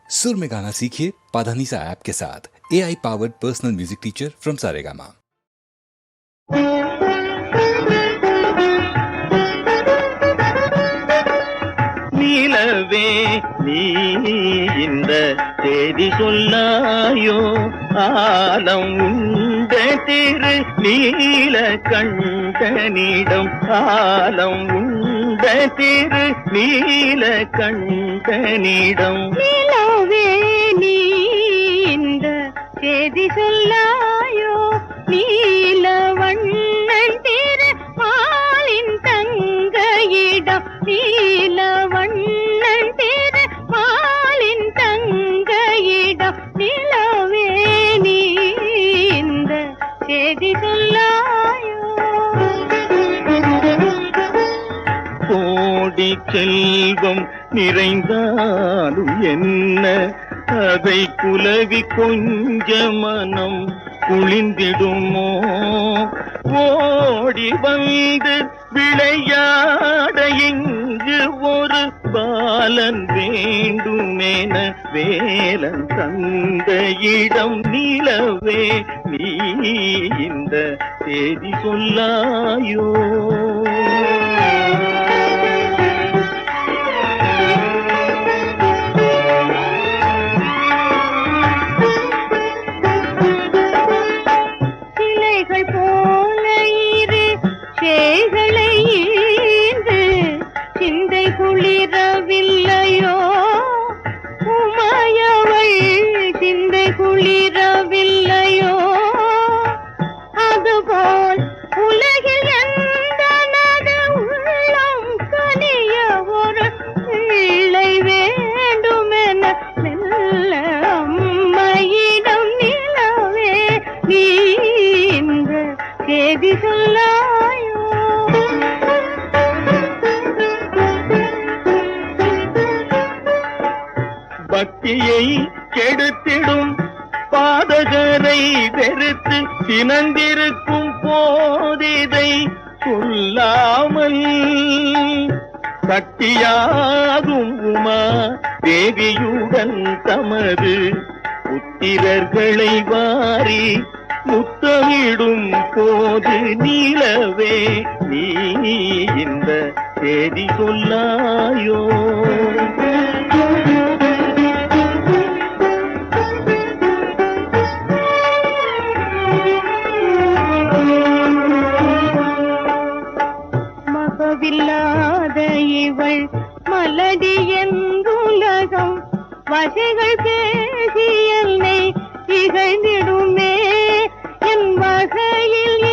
सुर में गाना सीखिए पाधानीसा ऐप के साथ। AI powered personal music teacher from Saregama. நீலவே நீ இந்த தேதி சொல்லாயோ, ஆலம் உண்ட திரு நீல கண்டனிடம், ஆலம் உண்ட திரு நீல கண்டனிடம். நிலவே நீ இந்த தேதி சொல்லாயோ, நீல வண்ணன் திரு மாலின் தங்கையிடம், நீல வண்ணன் திரு மாலின் தங்கையிடம். நிலவே நீ இந்த தேதி சொல்லாயோ. கோடி செல்வம் நிறைந்தாலும் என்ன, அதை குலவி கொஞ்ச மனம் குளிந்திடுமோ? ஓடி வந்து விளையாட இங்கு ஒரு பாலன் வேண்டுமென வேலன் தந்த இடம். நிலவே நீ இந்த தேதி சொல்லாயோ. குளிரவில்லையோ உமையவள் சிந்தை குளிரவில்லையோ, அதுபோல் உலகில் எந்த நடு உள்ளம் கனிய ஒரு பிள்ளை வேண்டுமென மெல்ல அம்மையிடம். நிலவே நீ இந்த தேதி சொல்லாயோ. பக்தியை கெடுத்திடும் பாதகரை வெறுத்து சினந்திருக்கும் போதிதை சொல்லாமல், சக்தியாகும் உமா தேவியுடன் தமது புத்திரர்களை வாரி முத்தமிடும் போது. நிலவே நீ இந்த தேதி சொல்லாயோ. மகவில்லாத இவள் மலடி என்றுலகம் வசைகள் பேசி என்னை இகழ்ந்திடுமே. என் வகையில்